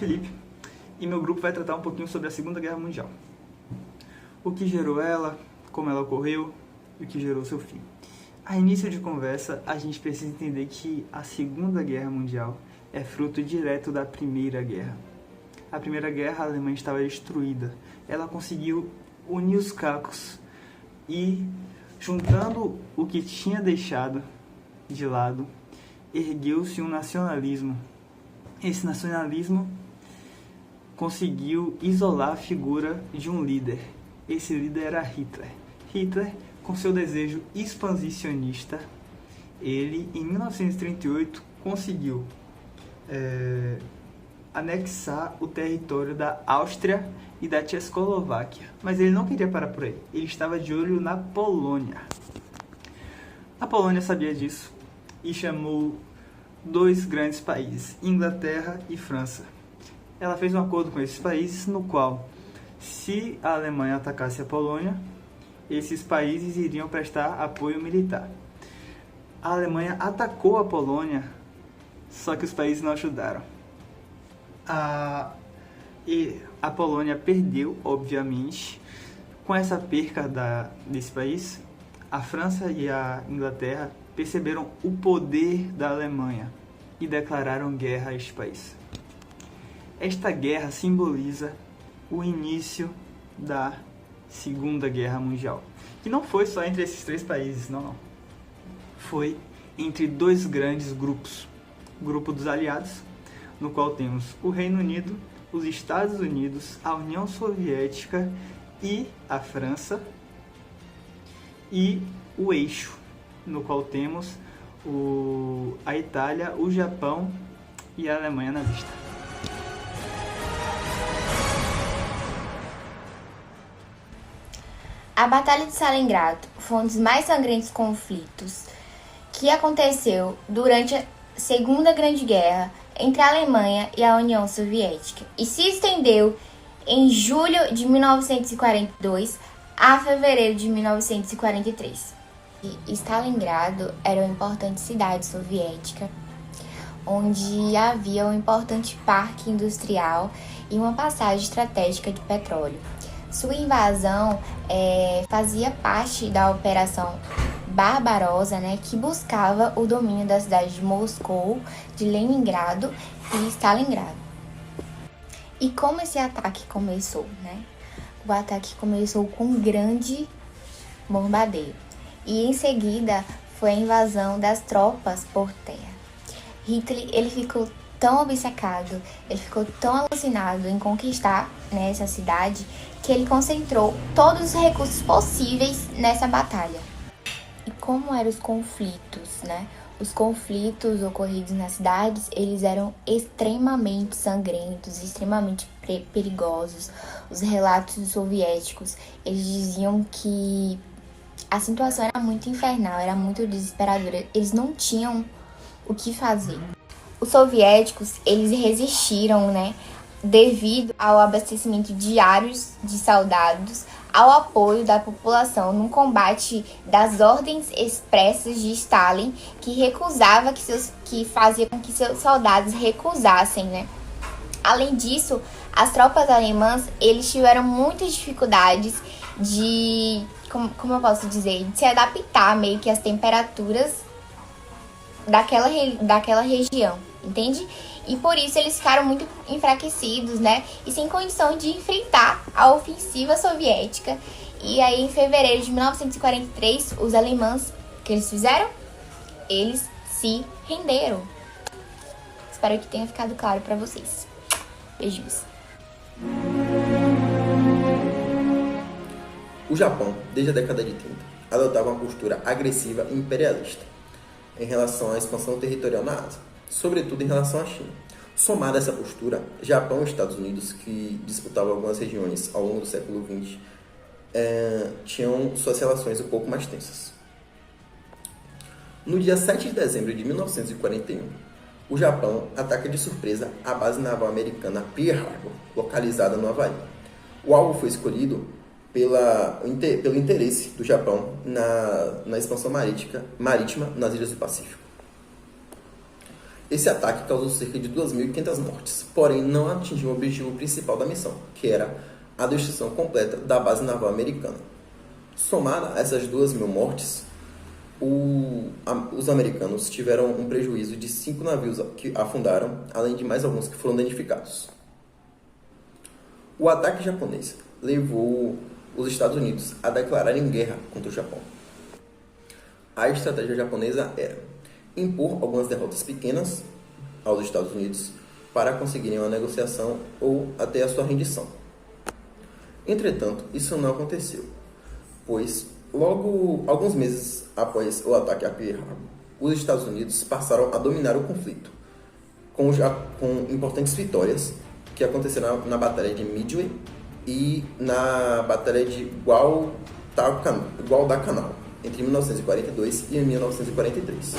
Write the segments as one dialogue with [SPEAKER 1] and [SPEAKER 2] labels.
[SPEAKER 1] Felipe e meu grupo vai tratar um pouquinho sobre a Segunda Guerra Mundial. O que gerou ela, como ela ocorreu e o que gerou seu fim. A início de conversa, a gente precisa entender que a Segunda Guerra Mundial é fruto direto da Primeira Guerra. A Primeira Guerra, a Alemanha estava destruída. Ela conseguiu unir os cacos e, juntando o que tinha deixado de lado, ergueu-se um nacionalismo. Esse nacionalismo conseguiu isolar a figura de um líder. Esse líder era Hitler. Hitler, com seu desejo expansionista, ele, em 1938, conseguiu anexar o território da Áustria e da Tchecoslováquia. Mas ele não queria parar por aí. Ele estava de olho na Polônia. A Polônia sabia disso e chamou dois grandes países, Inglaterra e França. Ela fez um acordo com esses países no qual, se a Alemanha atacasse a Polônia, esses países iriam prestar apoio militar. A Alemanha atacou a Polônia, só que os países não ajudaram. E a Polônia perdeu, obviamente. Com essa perca desse país, a França e a Inglaterra perceberam o poder da Alemanha e declararam guerra a este país. Esta guerra simboliza o início da Segunda Guerra Mundial, que não foi só entre esses três países, não. Foi entre dois grandes grupos. O grupo dos aliados, no qual temos o Reino Unido, os Estados Unidos, a União Soviética e a França, e o eixo, no qual temos a Itália, o Japão e a Alemanha nazista.
[SPEAKER 2] A Batalha de Stalingrado foi um dos mais sangrentos conflitos que aconteceu durante a Segunda Grande Guerra entre a Alemanha e a União Soviética e se estendeu em julho de 1942 a fevereiro de 1943. Stalingrado era uma importante cidade soviética, onde havia um importante parque industrial e uma passagem estratégica de petróleo. Sua invasão fazia parte da Operação Barbarossa, que buscava o domínio da cidade de Moscou, de Leningrado e Stalingrado. E como esse ataque começou? O ataque começou com um grande bombardeio. E em seguida foi a invasão das tropas por terra. Hitler ele ficou tão obcecado, ele ficou tão alucinado em conquistar essa cidade, que ele concentrou todos os recursos possíveis nessa batalha. E como eram os conflitos, Os conflitos ocorridos nas cidades, eles eram extremamente sangrentos, extremamente perigosos. Os relatos soviéticos, eles diziam que a situação era muito infernal, era muito desesperadora. Eles não tinham o que fazer. Os soviéticos, eles resistiram, devido ao abastecimento diário de soldados, ao apoio da população num combate das ordens expressas de Stalin, que fazia com que seus soldados recusassem, Além disso, as tropas alemãs, eles tiveram muitas dificuldades de, como eu posso dizer, de se adaptar meio que às temperaturas daquela região, entende? E por isso eles ficaram muito enfraquecidos, e sem condição de enfrentar a ofensiva soviética. E aí, em fevereiro de 1943, os alemães, o que eles fizeram? Eles se renderam. Espero que tenha ficado claro para vocês. Beijos.
[SPEAKER 3] O Japão, desde a década de 30, adotava uma postura agressiva e imperialista em relação à expansão territorial na Ásia, sobretudo em relação à China. Somada a essa postura, Japão e Estados Unidos, que disputavam algumas regiões ao longo do século XX, tinham suas relações um pouco mais tensas. No dia 7 de dezembro de 1941, o Japão ataca de surpresa a base naval americana Pearl Harbor, localizada no Havaí. O alvo foi escolhido pelo interesse do Japão na expansão marítima nas ilhas do Pacífico. Esse ataque causou cerca de 2.500 mortes, porém não atingiu o objetivo principal da missão, que era a destruição completa da base naval americana. Somada a essas 2.000 mortes, os americanos tiveram um prejuízo de 5 navios que afundaram, além de mais alguns que foram danificados. O ataque japonês levou os Estados Unidos a declararem guerra contra o Japão. A estratégia japonesa era impor algumas derrotas pequenas aos Estados Unidos para conseguirem uma negociação ou até a sua rendição. Entretanto, isso não aconteceu, pois logo alguns meses após o ataque a Pearl Harbor, os Estados Unidos passaram a dominar o conflito, com importantes vitórias que aconteceram na Batalha de Midway e na Batalha de Guadalcanal, entre 1942 e 1943.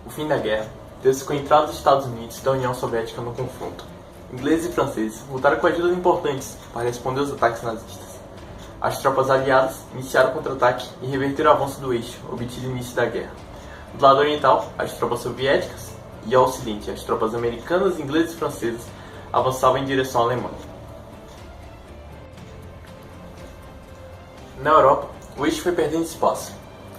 [SPEAKER 4] O fim da guerra deu-se com a entrada dos Estados Unidos da União Soviética no confronto. Ingleses e franceses voltaram com ajudas importantes para responder aos ataques nazistas. As tropas aliadas iniciaram o contra-ataque e reverteram o avanço do eixo, obtido no início da guerra. Do lado oriental, as tropas soviéticas e ao ocidente, as tropas americanas, inglesas e francesas avançavam em direção à Alemanha. Na Europa, o eixo foi perdendo espaço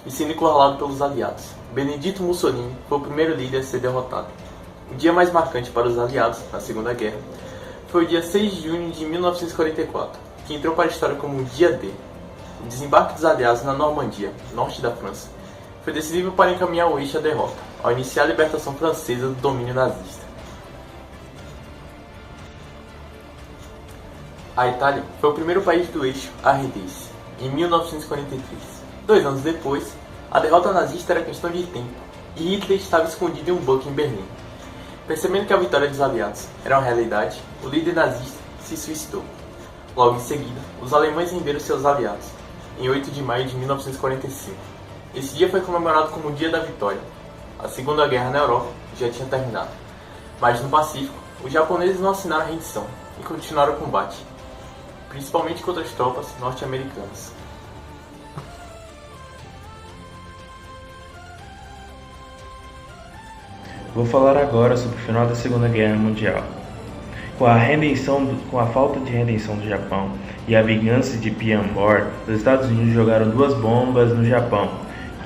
[SPEAKER 4] e sendo encurralado pelos aliados. Benedito Mussolini foi o primeiro líder a ser derrotado. O dia mais marcante para os aliados na Segunda Guerra foi o dia 6 de junho de 1944, que entrou para a história como o Dia D. O desembarque dos aliados na Normandia, norte da França, foi decisivo para encaminhar o eixo à derrota, ao iniciar a libertação francesa do domínio nazista. A Itália foi o primeiro país do eixo a render-se, em 1943. 2 anos depois, a derrota nazista era questão de tempo, e Hitler estava escondido em um bunker em Berlim. Percebendo que a vitória dos aliados era uma realidade, o líder nazista se suicidou. Logo em seguida, os alemães renderam seus aliados, em 8 de maio de 1945. Esse dia foi comemorado como o Dia da Vitória. A Segunda Guerra na Europa já tinha terminado. Mas no Pacífico, os japoneses não assinaram a rendição e continuaram o combate, principalmente contra as tropas norte-americanas.
[SPEAKER 5] Vou falar agora sobre o final da Segunda Guerra Mundial. Com a falta de redenção do Japão e a vingança de Pearl Harbor, os Estados Unidos jogaram 2 bombas no Japão,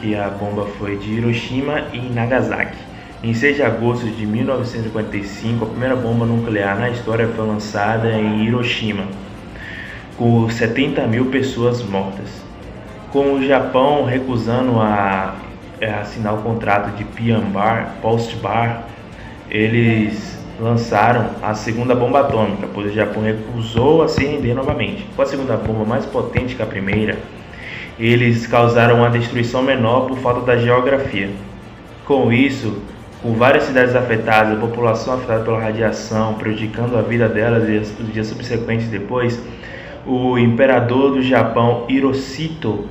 [SPEAKER 5] que a bomba foi de Hiroshima e Nagasaki. Em 6 de agosto de 1945, a primeira bomba nuclear na história foi lançada em Hiroshima, com 70.000 pessoas mortas. Com o Japão recusando a assinar o contrato de Post-Bar, eles lançaram a segunda bomba atômica, pois o Japão recusou a se render novamente. Com a segunda bomba mais potente que a primeira, eles causaram uma destruição menor por falta da geografia. Com isso, com várias cidades afetadas, a população afetada pela radiação, prejudicando a vida delas e os dias subsequentes depois, o imperador do Japão, Hirohito,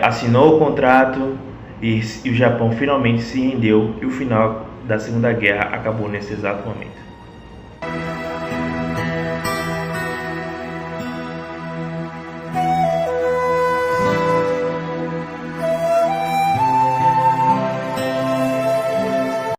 [SPEAKER 5] assinou o contrato e o Japão finalmente se rendeu, e o final da Segunda Guerra acabou nesse exato momento.